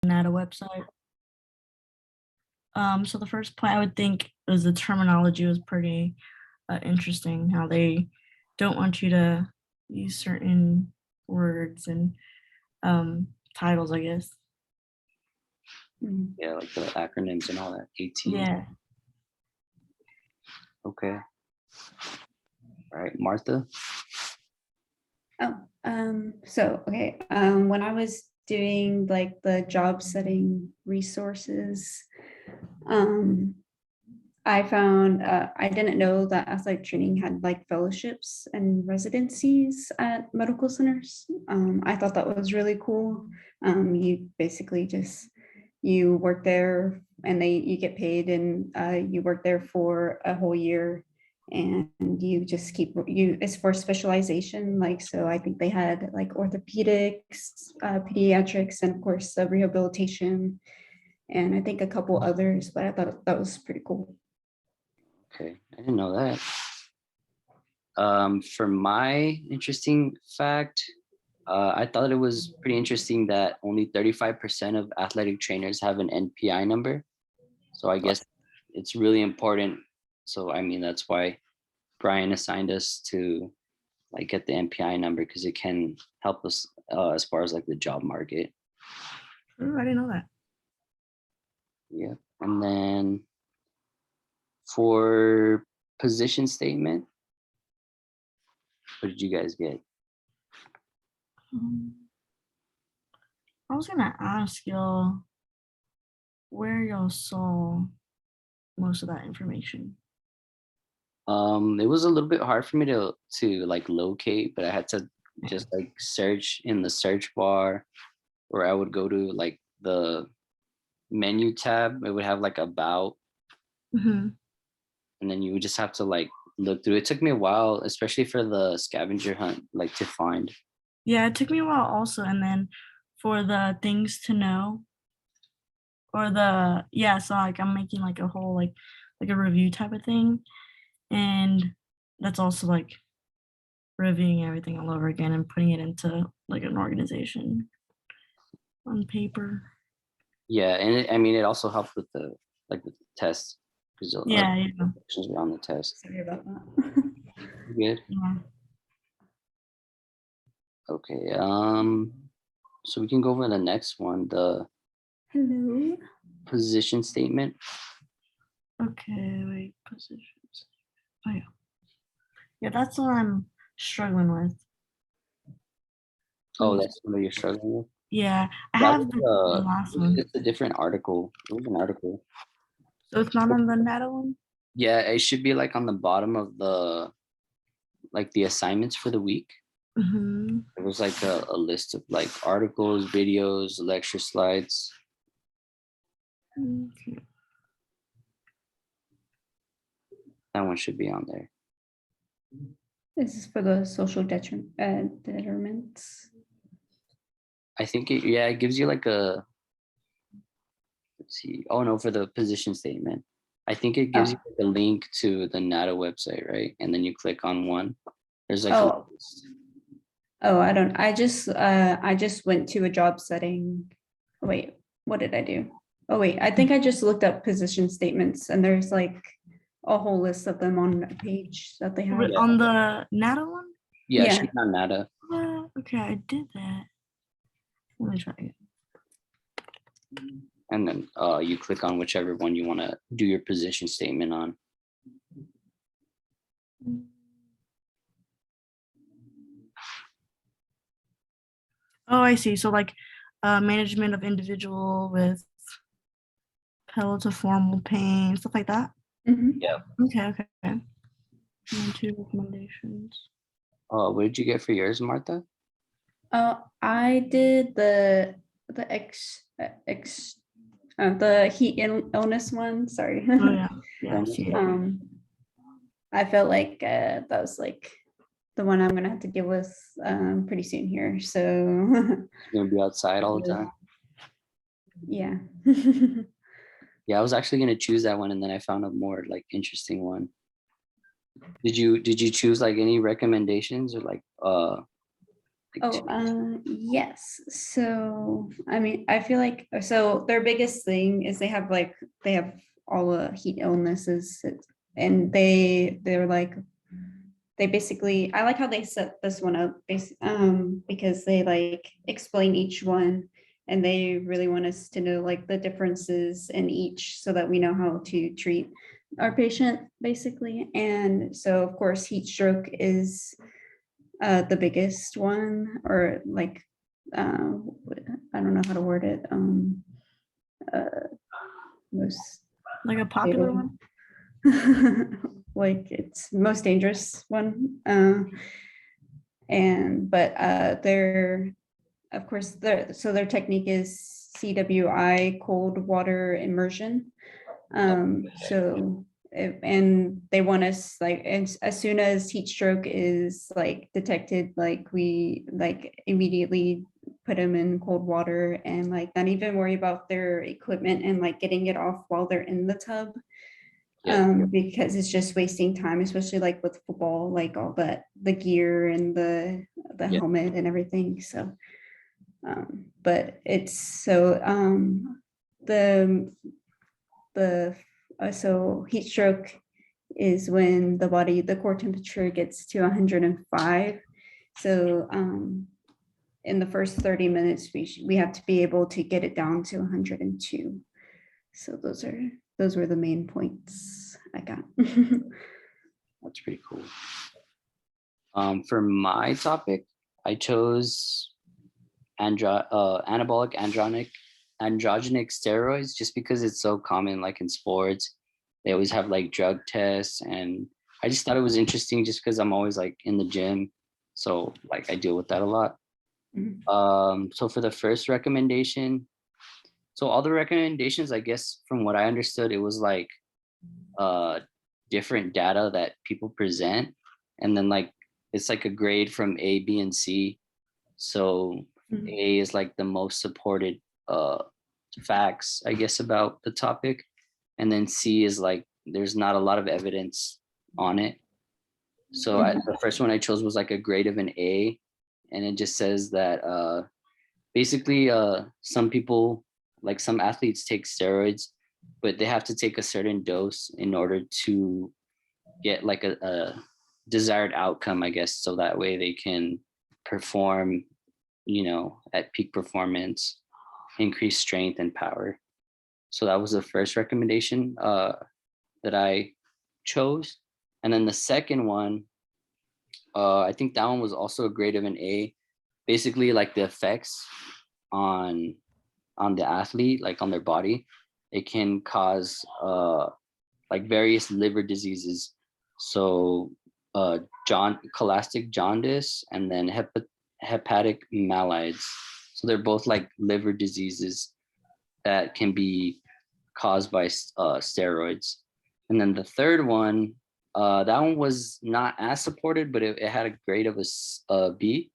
NATA website. So the first point I would think is the terminology was pretty interesting, how they don't want you to use certain words and titles, I guess. Yeah, like the acronyms and all that. 18. Yeah. Okay. All right, Martha. When I was doing like the job setting resources, I found I didn't know that athletic training had like fellowships and residencies at medical centers. I thought that was really cool. You basically just you work there and you get paid, and you work there for a whole year, and you just it's for specialization. Like, so I think they had like orthopedics, pediatrics, and of course rehabilitation, and I think a couple others, but I thought that was pretty cool. Okay, I didn't know that. For my interesting fact, I thought it was pretty interesting that only 35% of athletic trainers have an NPI number. So I guess it's really important. So I mean, that's why Brian assigned us to like get the NPI number, because it can help us as far as like the job market. Ooh, I didn't know that. Yeah, and then for position statement, what did you guys get? I was gonna ask y'all where y'all saw most of that information. It was a little bit hard for me to like locate, but I had to just like search in the search bar, or I would go to like the menu tab. It would have like about, Mm-hmm. and then you would just have to like look through. It took me a while, especially for the scavenger hunt, like to find. Yeah, it took me a while also, and then for the things to know, or so like I'm making like a whole like a review type of thing, and that's also like reviewing everything all over again and putting it into like an organization on paper. Yeah, and I mean, it also helped with the test, because Yeah. questions were on the test. Sorry about that. Good. Yeah. Okay. So we can go over the next one, the Hello. position statement. Okay, wait, positions. Oh yeah. Yeah, that's what I'm struggling with. Oh, that's what you're struggling with? Yeah, I That have the last one. It's a different article. It was an article. So it's not on the NATA one? Yeah, it should be like on the bottom of the assignments for the week. Mm-hmm. It was like a list of like articles, videos, lecture slides. Okay. That one should be on there. This is for the social detriments. I think it gives you like a, let's see. Oh no, for the position statement. I think it gives you like a link to the NATA website, right? And then you click on one. There's like a list. I just went to a job setting. Wait, what did I do? Oh wait, I think I just looked up position statements, and there's like a whole list of them on a page that they have. On the NATA one? Yeah, she's on NATA. Okay, I did that. Let me try again. And then you click on whichever one you want to do your position statement on. Oh, I see. So like management of individual with palliative pain, stuff like that? Mm-hmm. Yeah. Okay. And 2 recommendations. What did you get for yours, Martha? I did the heat illness one. Sorry. Oh yeah. I felt like that was like the one I'm gonna have to deal with pretty soon here. So you're gonna be outside all the time. Yeah. Yeah, I was actually gonna choose that one, and then I found a more like interesting one. Did you choose like any recommendations or like Like, Yes. So, I mean, I feel like, so their biggest thing is they have all the heat illnesses, and they're like, they basically, I like how they set this one up, because they like explain each one, and they really want us to know like the differences in each so that we know how to treat our patient basically. And so of course, heat stroke is the biggest one, or like, I don't know how to word it. Most Like a popular fatal. one? Like it's most dangerous one. But their, of course, their technique is CWI, cold water immersion. And they want us like, as soon as heat stroke is like detected, like we like immediately put them in cold water, and like not even worry about their equipment and like getting it off while they're in the tub. Because it's just wasting time, especially like with football, like all the gear and the helmet and everything. So but it's so the so heat stroke is when the core temperature gets to 105. So in the first 30 minutes, we have to be able to get it down to 102. So those were the main points I got. that's pretty cool. For my topic, I chose anabolic androgenic steroids, just because it's so common, like in sports. They always have like drug tests, and I just thought it was interesting just because I'm always like in the gym. So like I deal with that a lot. So for the first recommendation, so all the recommendations, I guess from what I understood, it was like different data that people present, and then like it's like a grade from A, B, and C. So A is like the most supported facts, I guess, about the topic, and then C is like there's not a lot of evidence on it. So the first one I chose was like a grade of an A, and it just says that basically some people, like some athletes, take steroids, but they have to take a certain dose in order to get like a desired outcome, I guess, so that way they can perform, at peak performance, increase strength and power. So that was the first recommendation that I chose. And then the second one, I think that one was also a grade of an A. Basically, like the effects on the athlete, like on their body, it can cause like various liver diseases. So cholastic jaundice, and then hepatic malides. So they're both like liver diseases that can be caused by steroids. And then the third one, that one was not as supported, but it had a grade of a B.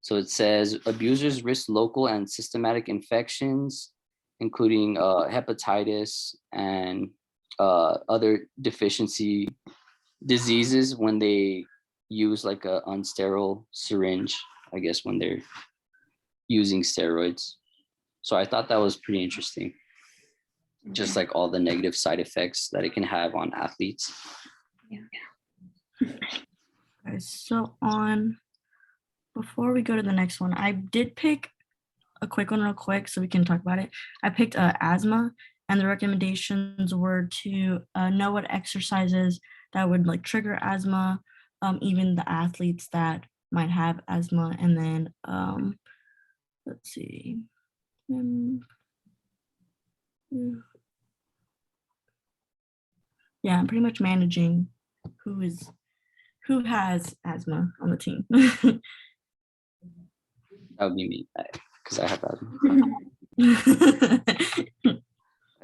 So it says abusers risk local and systematic infections, including hepatitis and other deficiency diseases when they use like a unsterile syringe, I guess, when they're using steroids. So I thought that was pretty interesting. Just like all the negative side effects that it can have on athletes. Yeah. Okay, so before we go to the next one, I did pick a quick one real quick so we can talk about it. I picked asthma, and the recommendations were to know what exercises that would like trigger asthma, even the athletes that might have asthma, and then let's see. Yeah, I'm pretty much managing who has asthma on the team. That would be me, because I have asthma.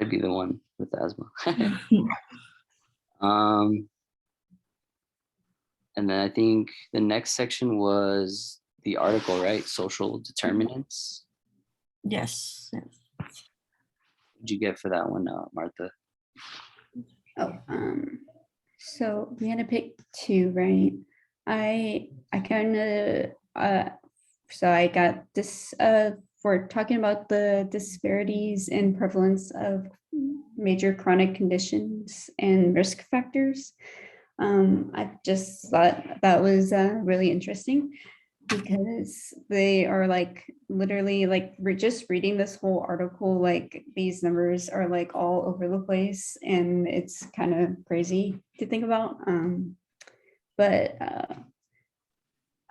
I'd be the one with asthma. And then I think the next section was the article, right? Social determinants. Yes. What did you get for that one, Martha? So we had to pick two, right? I kind of so I got this, for talking about the disparities in prevalence of major chronic conditions and risk factors. I just thought that was really interesting because they are like literally like we're just reading this whole article, like these numbers are like all over the place and it's kind of crazy to think about. But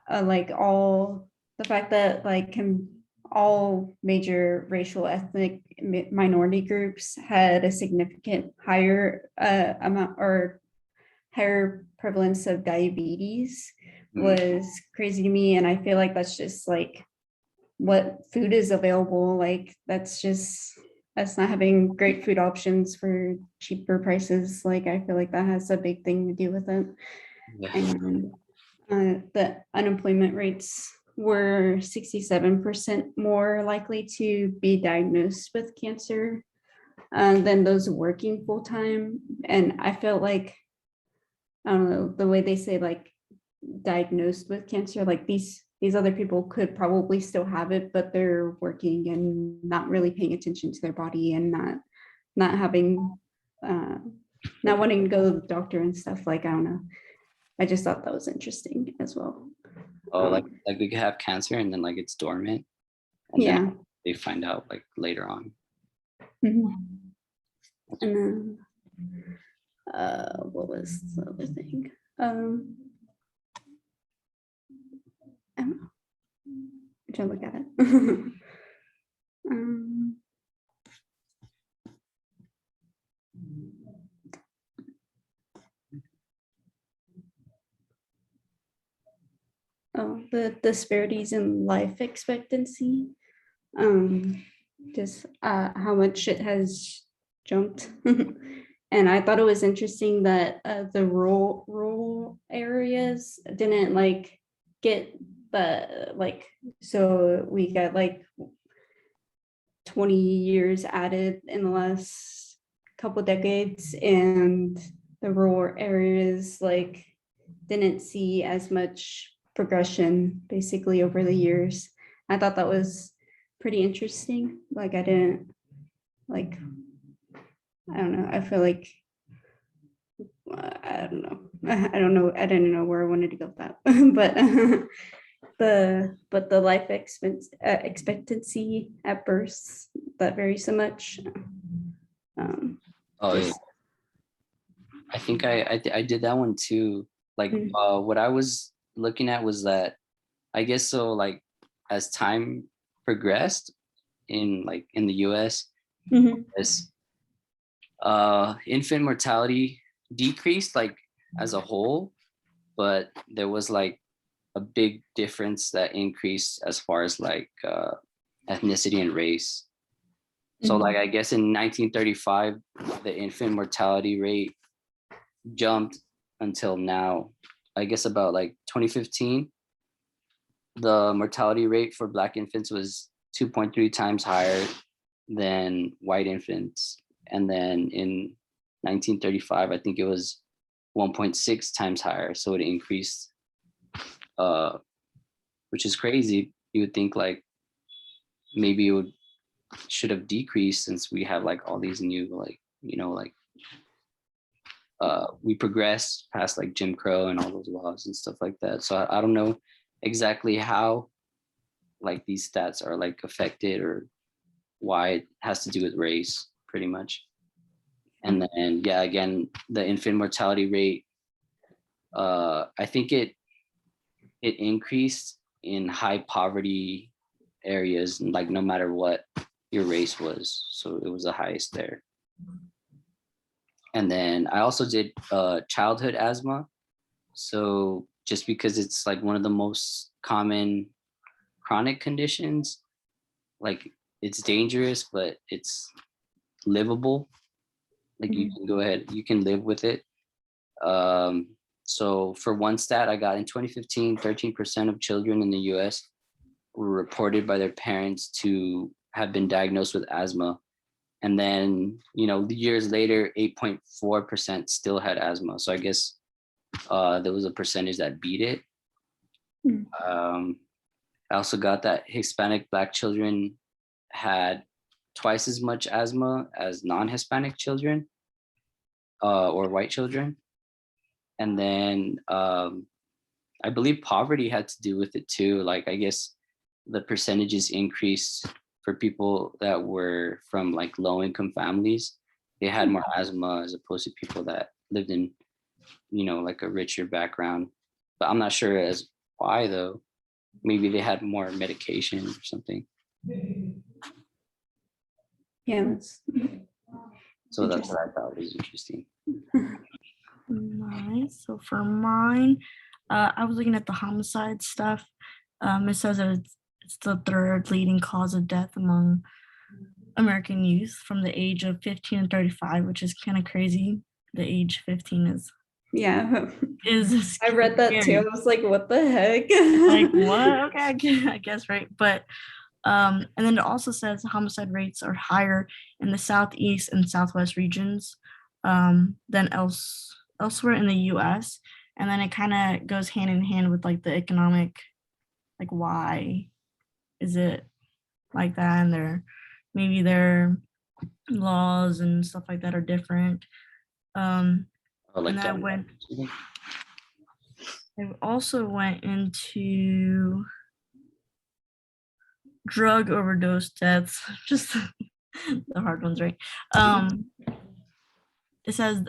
like all the fact that like all major racial ethnic minority groups had a significant higher amount or higher prevalence of diabetes was crazy to me. And I feel like that's just like what food is available. Like that's not having great food options for cheaper prices. Like I feel like that has a big thing to do with it. And the unemployment rates were 67% more likely to be diagnosed with cancer than those working full time. And I felt like, I don't know, the way they say like diagnosed with cancer, like these other people could probably still have it, but they're working and not really paying attention to their body and not having, not wanting to go to the doctor and stuff. Like, I don't know. I just thought that was interesting as well. Oh, like we could have cancer and then like it's dormant. And Yeah. then they find out like later on. Mhm. And then what was the other thing? I'm trying to look at it. Oh, the disparities in life expectancy, just how much it has jumped. And I thought it was interesting that the rural areas didn't like get the like, so we got like 20 years added in the last couple decades, and the rural areas like didn't see as much progression basically over the years. I thought that was pretty interesting. Like I didn't like, I don't know, I feel like I don't know, I didn't know where I wanted to go with that. But the life expectancy at births, that varies so much. Oh yeah. I think I did that one too. Like what I was looking at was that I guess so like as time progressed in the US, this infant mortality decreased like as a whole, but there was like a big difference that increased as far as like ethnicity and race. So like I guess in 1935 the infant mortality rate jumped until now. I guess about like 2015 the mortality rate for Black infants was 2.3 times higher than white infants, and then in 1935 I think it was 1.6 times higher, so it increased, which is crazy. You would think like maybe it should have decreased since we have like all these new like like we progress past like Jim Crow and all those laws and stuff like that. So I don't know exactly how like these stats are like affected or why it has to do with race pretty much. And then yeah, again, the infant mortality rate, I think it increased in high poverty areas, like no matter what your race was. So it was the highest there. And then I also did childhood asthma. So just because it's like one of the most common chronic conditions, like it's dangerous, but it's livable. Like you can go ahead, you can live with it. So for one stat I got in 2015, 13% of children in the US were reported by their parents to have been diagnosed with asthma. And then, years later, 8.4% still had asthma. So I guess there was a percentage that beat it. I also got that Hispanic Black children had twice as much asthma as non-Hispanic children or white children. And then I believe poverty had to do with it too. Like, I guess the percentages increased for people that were from like low income families. They had more asthma as opposed to people that lived in, you know, like a richer background. But I'm not sure as why though. Maybe they had more medication or something. Yeah, that's So that's what I thought was interesting. Nice. So for mine, I was looking at the homicide stuff. It says that it's the third leading cause of death among American youth from the age of 15 to 35, which is kind of crazy. The age 15 yeah. is I read that too. scary. I was like, what the heck? Like what? Okay, I guess right. But and then it also says homicide rates are higher in the southeast and southwest regions than elsewhere in the U.S. And then it kind of goes hand in hand with like the economic, like why is it like that? And maybe their laws and stuff like that are different. Or like And then I also went into drug overdose deaths, just the hard ones, right? It says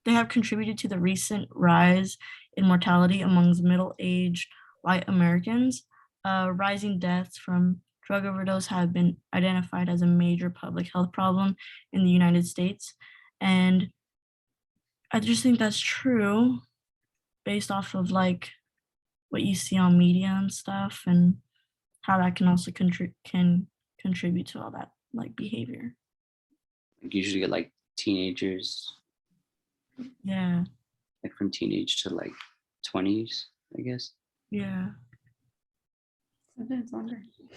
they have contributed to the recent rise in mortality amongst middle-aged white Americans. Rising deaths from drug overdose have been identified as a major public health problem in the United States. And I just think that's true based off of like what you see on media and stuff, and how that can also contribute to all that like behavior. usually get like teenagers, Yeah. like from teenage to like 20s, I guess. Yeah. Sometimes longer.